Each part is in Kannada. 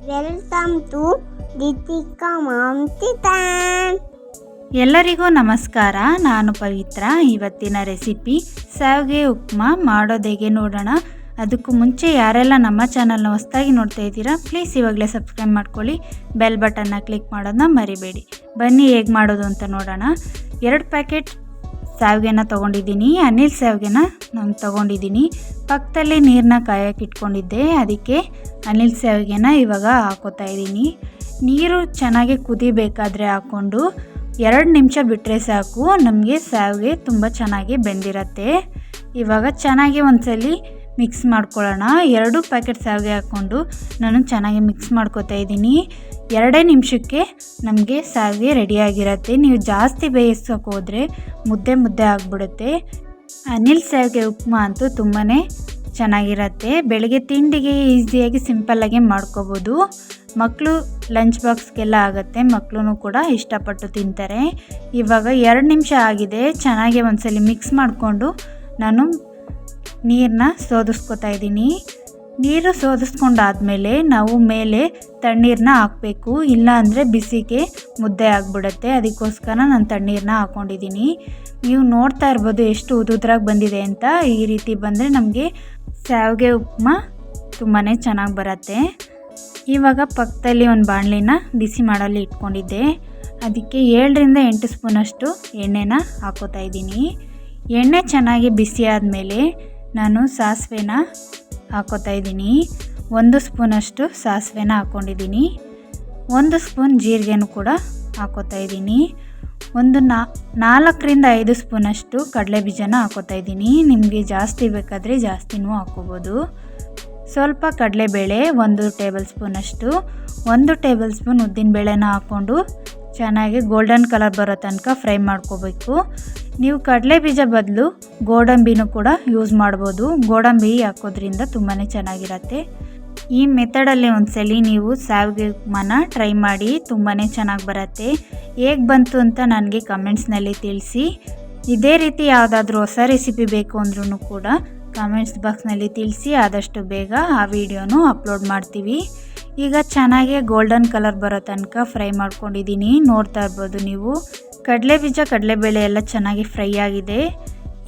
Welcome to Deepika mom kitchen. ಎಲ್ಲರಿಗೂ ನಮಸ್ಕಾರ. ನಾನು ಪವಿತ್ರ. ಇವತ್ತಿನ ರೆಸಿಪಿ ಶಾವಿಗೆ ಉಪ್ಮಾ ಮಾಡೋದು ಹೇಗೆ ನೋಡೋಣ. ಅದಕ್ಕೂ ಮುಂಚೆ ಯಾರೆಲ್ಲ ನಮ್ಮ ಚಾನಲ್ನ ಹೊಸದಾಗಿ ನೋಡ್ತಾ ಇದ್ದೀರಾ ಪ್ಲೀಸ್ ಇವಾಗಲೇ ಸಬ್ಸ್ಕ್ರೈಬ್ ಮಾಡ್ಕೊಳ್ಳಿ, ಬೆಲ್ ಬಟನ್ನ ಕ್ಲಿಕ್ ಮಾಡೋದನ್ನ ಮರಿಬೇಡಿ. ಬನ್ನಿ ಹೇಗೆ ಮಾಡೋದು ಅಂತ ನೋಡೋಣ. 2 ಪ್ಯಾಕೆಟ್ ಶಾವಿಗೆನ ತೊಗೊಂಡಿದ್ದೀನಿ. ಅನಿಲ್ ಶಾವಿಗೆನ ನಾನು ತೊಗೊಂಡಿದ್ದೀನಿ. ಪಕ್ಕದಲ್ಲಿ ನೀರನ್ನ ಕಾಯಕ್ಕೆ ಇಟ್ಕೊಂಡಿದ್ದೆ, ಅದಕ್ಕೆ ಅನಿಲ್ ಶಾವಿಗೆನ ಇವಾಗ ಹಾಕೋತಾ ಇದ್ದೀನಿ. ನೀರು ಚೆನ್ನಾಗಿ ಕುದಿಬೇಕಾದ್ರೆ ಹಾಕ್ಕೊಂಡು 2 ನಿಮಿಷ ಬಿಟ್ಟರೆ ಸಾಕು, ನಮಗೆ ಶಾವಿಗೆ ತುಂಬ ಚೆನ್ನಾಗಿ ಬೆಂದಿರತ್ತೆ. ಇವಾಗ ಚೆನ್ನಾಗಿ ಒಂದ್ಸಲಿ ಮಿಕ್ಸ್ ಮಾಡ್ಕೊಳ್ಳೋಣ. 2 ಪ್ಯಾಕೆಟ್ ಶಾವಿಗೆ ಹಾಕ್ಕೊಂಡು ನಾನು ಚೆನ್ನಾಗಿ ಮಿಕ್ಸ್ ಮಾಡ್ಕೊತಾ ಇದ್ದೀನಿ. 2 ನಿಮಿಷಕ್ಕೆ ನಮಗೆ ಶಾವಿಗೆ ರೆಡಿಯಾಗಿರುತ್ತೆ. ನೀವು ಜಾಸ್ತಿ ಬೇಯಿಸೋಕೆ ಹೋದರೆ ಮುದ್ದೆ ಆಗಿಬಿಡುತ್ತೆ. ಅನಿಲ್ ಶಾವಿಗೆ ಉಪ್ಮಾ ಅಂತೂ ತುಂಬಾ ಚೆನ್ನಾಗಿರುತ್ತೆ. ಬೆಳಗ್ಗೆ ತಿಂಡಿಗೆ ಈಸಿಯಾಗಿ ಸಿಂಪಲ್ಲಾಗಿ ಮಾಡ್ಕೋಬೋದು. ಮಕ್ಕಳು ಲಂಚ್ ಬಾಕ್ಸ್ಗೆಲ್ಲ ಆಗುತ್ತೆ, ಮಕ್ಕಳು ಕೂಡ ಇಷ್ಟಪಟ್ಟು ತಿಂತಾರೆ. ಇವಾಗ 2 ನಿಮಿಷ ಆಗಿದೆ. ಚೆನ್ನಾಗಿ ಒಂದ್ಸಲಿ ಮಿಕ್ಸ್ ಮಾಡಿಕೊಂಡು ನಾನು ನೀರನ್ನ ಸೋದಿಸ್ಕೊತಾ ಇದ್ದೀನಿ. ನೀರು ಸೋದಿಸ್ಕೊಂಡಾದ್ಮೇಲೆ ನಾವು ಮೇಲೆ ತಣ್ಣೀರನ್ನ ಹಾಕಬೇಕು, ಇಲ್ಲ ಅಂದರೆ ಬಿಸಿಗೆ ಮುದ್ದೆ ಆಗಿಬಿಡುತ್ತೆ. ಅದಕ್ಕೋಸ್ಕರ ನಾನು ತಣ್ಣೀರನ್ನ ಹಾಕ್ಕೊಂಡಿದ್ದೀನಿ. ನೀವು ನೋಡ್ತಾ ಇರ್ಬೋದು ಎಷ್ಟು ಉದುದ್ರಾಗಿ ಬಂದಿದೆ ಅಂತ. ಈ ರೀತಿ ಬಂದರೆ ನಮಗೆ ಶಾವಿಗೆ ಉಪ್ಮಾ ತುಂಬಾ ಚೆನ್ನಾಗಿ ಬರುತ್ತೆ. ಇವಾಗ ಪಕ್ಕದಲ್ಲಿ ಒಂದು ಬಾಣಲಿನ ಬಿಸಿ ಮಾಡಲು ಇಟ್ಕೊಂಡಿದ್ದೆ, ಅದಕ್ಕೆ 7ರಿಂದ 8 ಸ್ಪೂನಷ್ಟು ಎಣ್ಣೆನ ಹಾಕೋತಾ ಇದ್ದೀನಿ. ಎಣ್ಣೆ ಚೆನ್ನಾಗಿ ಬಿಸಿ ಆದಮೇಲೆ ನಾನು ಸಾಸಿವೆನ ಹಾಕೋತಾ ಇದ್ದೀನಿ. 1 ಸ್ಪೂನಷ್ಟು ಸಾಸಿವೆನ ಹಾಕ್ಕೊಂಡಿದ್ದೀನಿ. 1 ಸ್ಪೂನ್ ಜೀರಿಗೆನೂ ಕೂಡ ಹಾಕೋತಾ ಇದ್ದೀನಿ. 4ರಿಂದ 5 ಸ್ಪೂನಷ್ಟು ಕಡಲೆ ಬೀಜನ ಹಾಕೋತಾ ಇದ್ದೀನಿ. ನಿಮಗೆ ಜಾಸ್ತಿ ಬೇಕಾದರೆ ಜಾಸ್ತಿನೂ ಹಾಕೋಬೋದು. ಸ್ವಲ್ಪ ಕಡಲೆಬೇಳೆ 1 ಟೇಬಲ್ ಸ್ಪೂನಷ್ಟು, 1 ಟೇಬಲ್ ಸ್ಪೂನ್ ಉದ್ದಿನಬೇಳೆನ ಹಾಕ್ಕೊಂಡು ಚೆನ್ನಾಗಿ ಗೋಲ್ಡನ್ ಕಲರ್ ಬರೋ ತನಕ ಫ್ರೈ ಮಾಡ್ಕೋಬೇಕು. ನೀವು ಕಡಲೆ ಬೀಜ ಬದಲು ಗೋಡಂಬಿನೂ ಕೂಡ ಯೂಸ್ ಮಾಡ್ಬೋದು. ಗೋಡಂಬಿ ಹಾಕೋದ್ರಿಂದ ತುಂಬಾ ಚೆನ್ನಾಗಿರುತ್ತೆ. ಈ ಮೆಥಡಲ್ಲಿ ಒಂದ್ಸಲಿ ನೀವು ಶಾವಿಗೆ ಉಪ್ಮಾನ ಟ್ರೈ ಮಾಡಿ, ತುಂಬಾ ಚೆನ್ನಾಗಿ ಬರುತ್ತೆ. ಹೇಗೆ ಬಂತು ಅಂತ ನನಗೆ ಕಮೆಂಟ್ಸ್ನಲ್ಲಿ ತಿಳಿಸಿ. ಇದೇ ರೀತಿ ಯಾವುದಾದ್ರೂ ಹೊಸ ರೆಸಿಪಿ ಬೇಕು ಅಂದ್ರೂ ಕೂಡ ಕಮೆಂಟ್ಸ್ ಬಾಕ್ಸ್ನಲ್ಲಿ ತಿಳಿಸಿ. ಆದಷ್ಟು ಬೇಗ ಆ ವಿಡಿಯೋನು ಅಪ್ಲೋಡ್ ಮಾಡ್ತೀವಿ. ಈಗ ಚೆನ್ನಾಗಿ ಗೋಲ್ಡನ್ ಕಲರ್ ಬರೋ ತನಕ ಫ್ರೈ ಮಾಡ್ಕೊಂಡಿದ್ದೀನಿ. ನೋಡ್ತಾ ಇರ್ಬೋದು ನೀವು, ಕಡಲೆ ಬೀಜ ಕಡಲೆಬೇಳೆ ಎಲ್ಲ ಚೆನ್ನಾಗಿ ಫ್ರೈ ಆಗಿದೆ.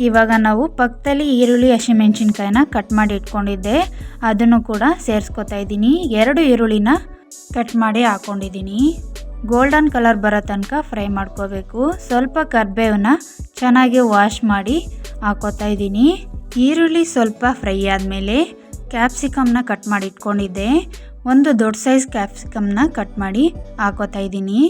ಇವಾಗ ನಾವು ಪಕ್ಕದಲ್ಲಿ ಈರುಳ್ಳಿ ಹಸಿಮೆಣಸಿನ್ಕಾಯಿನ ಕಟ್ ಮಾಡಿ ಇಟ್ಕೊಂಡಿದ್ದೆ, ಅದನ್ನು ಕೂಡ ಸೇರಿಸ್ಕೊತಾ ಇದ್ದೀನಿ. 2 ಈರುಳ್ಳಿನ ಕಟ್ ಮಾಡಿ ಹಾಕ್ಕೊಂಡಿದ್ದೀನಿ. ಗೋಲ್ಡನ್ ಕಲರ್ ಬರೋ ತನಕ ಫ್ರೈ ಮಾಡ್ಕೋಬೇಕು. ಸ್ವಲ್ಪ ಕರಿಬೇವನ್ನ ಚೆನ್ನಾಗಿ ವಾಶ್ ಮಾಡಿ ಹಾಕೋತಾ ಇದ್ದೀನಿ. ಈರುಳ್ಳಿ ಸ್ವಲ್ಪ ಫ್ರೈ ಆದಮೇಲೆ ಕ್ಯಾಪ್ಸಿಕಮ್ನ ಕಟ್ ಮಾಡಿ ಇಟ್ಕೊಂಡಿದ್ದೆ, 1 ದೊಡ್ಡ ಸೈಜ್ ಕ್ಯಾಪ್ಸಿಕಮ್ನ ಕಟ್ ಮಾಡಿ ಹಾಕೋತಾ ಇದ್ದೀನಿ.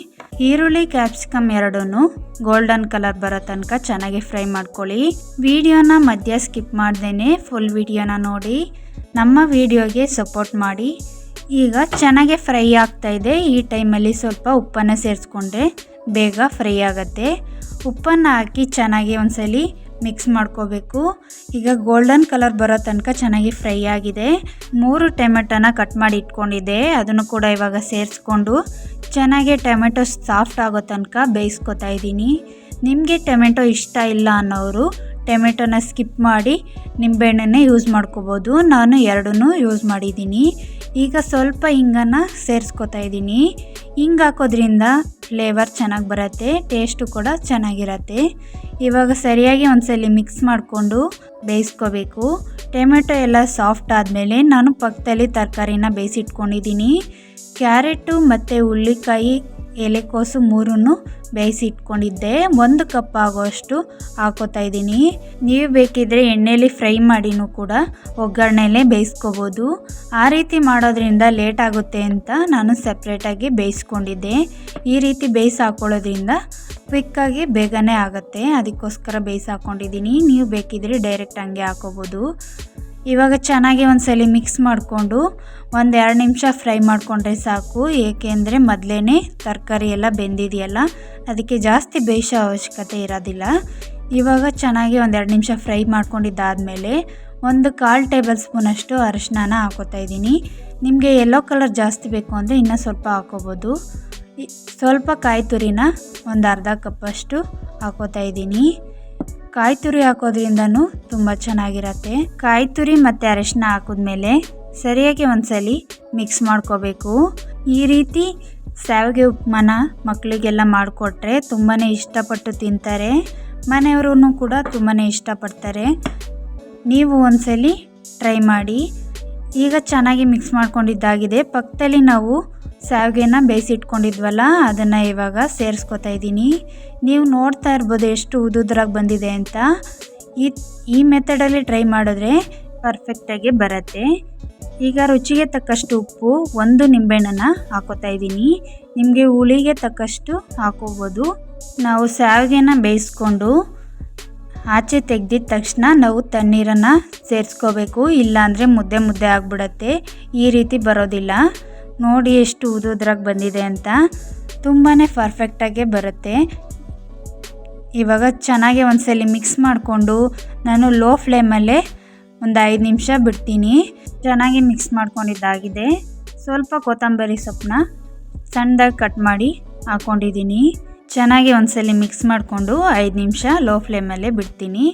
ಈರುಳ್ಳಿ ಕ್ಯಾಪ್ಸಿಕಮ್ ಎರಡೂ ಗೋಲ್ಡನ್ ಕಲರ್ ಬರೋ ತನಕ ಚೆನ್ನಾಗಿ ಫ್ರೈ ಮಾಡ್ಕೊಳ್ಳಿ. ವಿಡಿಯೋನ ಮಧ್ಯ ಸ್ಕಿಪ್ ಮಾಡ್ದೇನೆ ಫುಲ್ ವಿಡಿಯೋನ ನೋಡಿ ನಮ್ಮ ವಿಡಿಯೋಗೆ ಸಪೋರ್ಟ್ ಮಾಡಿ. ಈಗ ಚೆನ್ನಾಗಿ ಫ್ರೈ ಆಗ್ತಾ ಇದೆ. ಈ ಟೈಮಲ್ಲಿ ಸ್ವಲ್ಪ ಉಪ್ಪನ್ನು ಸೇರಿಸ್ಕೊಂಡ್ರೆ ಬೇಗ ಫ್ರೈ ಆಗುತ್ತೆ. ಉಪ್ಪನ್ನು ಹಾಕಿ ಚೆನ್ನಾಗಿ ಒಂದ್ಸಲಿ ಮಿಕ್ಸ್ ಮಾಡ್ಕೋಬೇಕು. ಈಗ ಗೋಲ್ಡನ್ ಕಲರ್ ಬರೋ ತನಕ ಚೆನ್ನಾಗಿ ಫ್ರೈ ಆಗಿದೆ. 3 ಟೊಮೆಟೊನ ಕಟ್ ಮಾಡಿ ಇಟ್ಕೊಂಡಿದ್ದೆ, ಅದನ್ನು ಕೂಡ ಇವಾಗ ಸೇರಿಸ್ಕೊಂಡು ಚೆನ್ನಾಗಿ ಟೊಮೆಟೊ ಸಾಫ್ಟ್ ಆಗೋ ತನಕ ಬೇಯಿಸ್ಕೊತಾ ಇದ್ದೀನಿ. ನಿಮಗೆ ಟೊಮೆಟೊ ಇಷ್ಟ ಇಲ್ಲ ಅನ್ನೋರು ಟೊಮೆಟೊನ ಸ್ಕಿಪ್ ಮಾಡಿ ನಿಂಬೆಹಣ್ಣನ್ನೇ ಯೂಸ್ ಮಾಡ್ಕೋಬೋದು. ನಾನು 2 ಯೂಸ್ ಮಾಡಿದ್ದೀನಿ. ಈಗ ಸ್ವಲ್ಪ ಹಿಂಗನ್ನು ಸೇರಿಸ್ಕೊತಾ ಇದ್ದೀನಿ. ಹಿಂಗೆ ಹಾಕೋದ್ರಿಂದ ಫ್ಲೇವರ್ ಚೆನ್ನಾಗಿ ಬರುತ್ತೆ, ಟೇಸ್ಟು ಕೂಡ ಚೆನ್ನಾಗಿರುತ್ತೆ. ಇವಾಗ ಸರಿಯಾಗಿ ಒಂದ್ಸಲಿ ಮಿಕ್ಸ್ ಮಾಡಿಕೊಂಡು ಬೇಯಿಸ್ಕೋಬೇಕು. ಟೊಮೆಟೊ ಎಲ್ಲ ಸಾಫ್ಟ್ ಆದಮೇಲೆ ನಾನು ಪಕ್ಕದಲ್ಲಿ ತರಕಾರಿನ ಬೇಯಿಸಿಟ್ಕೊಂಡಿದ್ದೀನಿ. ಕ್ಯಾರೆಟು ಮತ್ತು ಹುಳ್ಳಿಕಾಯಿ, ಎಲೆಕೋಸು 3 ಬೇಯಿಸಿ ಇಟ್ಕೊಂಡಿದ್ದೆ. 1 ಕಪ್ ಆಗೋಷ್ಟು ಹಾಕೋತಾ ಇದ್ದೀನಿ. ನೀವು ಬೇಕಿದ್ರೆ ಎಣ್ಣೆಯಲ್ಲಿ ಫ್ರೈ ಮಾಡಿನೂ ಕೂಡ ಒಗ್ಗರಣೆಯಲ್ಲೇ ಬೇಯಿಸ್ಕೋಬೋದು. ಆ ರೀತಿ ಮಾಡೋದ್ರಿಂದ ಲೇಟ್ ಆಗುತ್ತೆ ಅಂತ ನಾನು ಸಪ್ರೇಟಾಗಿ ಬೇಯಿಸ್ಕೊಂಡಿದ್ದೆ. ಈ ರೀತಿ ಬೇಯಿಸಿ ಹಾಕೊಳ್ಳೋದ್ರಿಂದ ಕ್ವಿಕ್ಕಾಗಿ ಬೇಗನೆ ಆಗುತ್ತೆ, ಅದಕ್ಕೋಸ್ಕರ ಬೇಯಿಸಿ ಹಾಕ್ಕೊಂಡಿದ್ದೀನಿ. ನೀವು ಬೇಕಿದ್ರೆ ಡೈರೆಕ್ಟ್ ಹಂಗೆ ಹಾಕೋಬೋದು. ಇವಾಗ ಚೆನ್ನಾಗಿ ಒಂದ್ಸಲಿ ಮಿಕ್ಸ್ ಮಾಡಿಕೊಂಡು 1-2 ನಿಮಿಷ ಫ್ರೈ ಮಾಡಿಕೊಂಡ್ರೆ ಸಾಕು. ಏಕೆಂದರೆ ಮೊದಲೇ ತರಕಾರಿ ಎಲ್ಲ ಬೆಂದಿದೆಯಲ್ಲ, ಅದಕ್ಕೆ ಜಾಸ್ತಿ ಬೇಯಿಸೋ ಅವಶ್ಯಕತೆ ಇರೋದಿಲ್ಲ. ಇವಾಗ ಚೆನ್ನಾಗಿ 1-2 ನಿಮಿಷ ಫ್ರೈ ಮಾಡ್ಕೊಂಡಿದ್ದಾದಮೇಲೆ 1/4 ಟೇಬಲ್ ಸ್ಪೂನಷ್ಟು ಅರಿಶಿನ ಹಾಕೋತಾ ಇದ್ದೀನಿ. ನಿಮಗೆ ಯೆಲ್ಲೋ ಕಲರ್ ಜಾಸ್ತಿ ಬೇಕು ಅಂದರೆ ಇನ್ನೂ ಸ್ವಲ್ಪ ಹಾಕೋಬೋದು. ಸ್ವಲ್ಪ ಕಾಯಿ ತುರಿನ 1/2 ಕಪ್ಪಷ್ಟು ಹಾಕೋತಾ ಇದ್ದೀನಿ. ಕಾಯಿ ತುರಿ ಹಾಕೋದ್ರಿಂದನೂ ತುಂಬ ಚೆನ್ನಾಗಿರುತ್ತೆ. ಕಾಯಿ ತುರಿ ಮತ್ತು ಅರಿಶಿನ ಹಾಕಿದ್ಮೇಲೆ ಸರಿಯಾಗಿ ಒಂದ್ಸಲಿ ಮಿಕ್ಸ್ ಮಾಡ್ಕೋಬೇಕು. ಈ ರೀತಿ ಶಾವಿಗೆ ಉಪ್ಮಾನ ಮಕ್ಕಳಿಗೆಲ್ಲ ಮಾಡಿಕೊಟ್ರೆ ತುಂಬಾ ಇಷ್ಟಪಟ್ಟು ತಿಂತಾರೆ. ಮನೆಯವರು ಕೂಡ ತುಂಬಾ ಇಷ್ಟಪಡ್ತಾರೆ. ನೀವು ಒಂದ್ಸಲಿ ಟ್ರೈ ಮಾಡಿ. ಈಗ ಚೆನ್ನಾಗಿ ಮಿಕ್ಸ್ ಮಾಡ್ಕೊಂಡಿದ್ದಾಗಿದೆ. ಪಕ್ಕದಲ್ಲಿ ನಾವು ಶಾವಿಗೆನ ಬೇಯಿಸಿಟ್ಕೊಂಡಿದ್ವಲ್ಲ ಅದನ್ನು ಇವಾಗ ಸೇರಿಸ್ಕೊತಾ ಇದ್ದೀನಿ. ನೀವು ನೋಡ್ತಾ ಇರ್ಬೋದು ಎಷ್ಟು ಉದುದ್ರಾಗಿ ಬಂದಿದೆ ಅಂತ. ಈ ಮೆಥಡಲ್ಲಿ ಟ್ರೈ ಮಾಡಿದ್ರೆ ಪರ್ಫೆಕ್ಟಾಗಿ ಬರುತ್ತೆ. ಈಗ ರುಚಿಗೆ ತಕ್ಕಷ್ಟು ಉಪ್ಪು, 1 ನಿಂಬೆಹಣ್ಣನ್ನು ಹಾಕೋತಾ ಇದ್ದೀನಿ. ನಿಮಗೆ ಹುಳಿಗೆ ತಕ್ಕಷ್ಟು ಹಾಕೋಬೋದು. ನಾವು ಶಾವಿಗೆನ ಬೇಯಿಸ್ಕೊಂಡು ಆಚೆ ತೆಗೆದಿದ ತಕ್ಷಣ ನಾವು ತಣ್ಣೀರನ್ನು ಸೇರಿಸ್ಕೋಬೇಕು. ಇಲ್ಲಾಂದರೆ ಮುದ್ದೆ ಮುದ್ದೆ ಆಗಿಬಿಡತ್ತೆ. ಈ ರೀತಿ ಬರೋದಿಲ್ಲ. ನೋಡಿ ಎಷ್ಟು ಉದುದ್ರಾಗಿ ಬಂದಿದೆ ಅಂತ. ತುಂಬಾ ಪರ್ಫೆಕ್ಟಾಗೆ ಬರುತ್ತೆ. ಇವಾಗ ಚೆನ್ನಾಗಿ ಒಂದ್ಸಲಿ ಮಿಕ್ಸ್ ಮಾಡಿಕೊಂಡು ನಾನು ಲೋ ಫ್ಲೇಮಲ್ಲೇ ಒಂದು 5 ನಿಮಿಷ ಬಿಡ್ತೀನಿ. ಚೆನ್ನಾಗಿ ಮಿಕ್ಸ್ ಮಾಡ್ಕೊಂಡಿದ್ದಾಗಿದೆ. ಸ್ವಲ್ಪ ಕೊತ್ತಂಬರಿ ಸೊಪ್ಪನ್ನ ಸಣ್ಣದಾಗಿ ಕಟ್ ಮಾಡಿ ಹಾಕ್ಕೊಂಡಿದ್ದೀನಿ. ಚೆನ್ನಾಗಿ ಒಂದ್ಸಲಿ ಮಿಕ್ಸ್ ಮಾಡಿಕೊಂಡು 5 ನಿಮಿಷ ಲೋ ಫ್ಲೇಮಲ್ಲೇ ಬಿಡ್ತೀನಿ.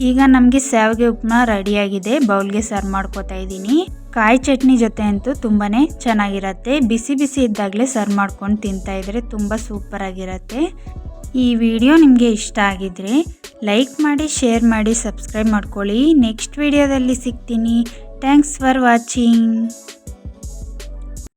ಈಗ ನಮಗೆ ಶಾವಿಗೆ ಉಪ್ಮಾ ರೆಡಿಯಾಗಿದೆ. ಬೌಲ್ಗೆ ಸರ್ವ್ ಮಾಡ್ಕೊತಾ ಇದ್ದೀನಿ. ಕಾಯಿ ಚಟ್ನಿ ಜೊತೆ ಅಂತೂ ತುಂಬಾ ಚೆನ್ನಾಗಿರುತ್ತೆ. ಬಿಸಿ ಬಿಸಿ ಇದ್ದಾಗಲೇ ಸರ್ವ್ ಮಾಡ್ಕೊಂಡು ತಿಂತಾಯಿದ್ರೆ ತುಂಬ ಸೂಪರಾಗಿರುತ್ತೆ. ಈ ವಿಡಿಯೋ ನಿಮಗೆ ಇಷ್ಟ ಆಗಿದ್ರೆ ಲೈಕ್ ಮಾಡಿ, ಶೇರ್ ಮಾಡಿ, ಸಬ್ಸ್ಕ್ರೈಬ್ ಮಾಡ್ಕೊಳ್ಳಿ. ನೆಕ್ಸ್ಟ್ ವಿಡಿಯೋದಲ್ಲಿ ಸಿಗ್ತೀನಿ. Thanks for watching.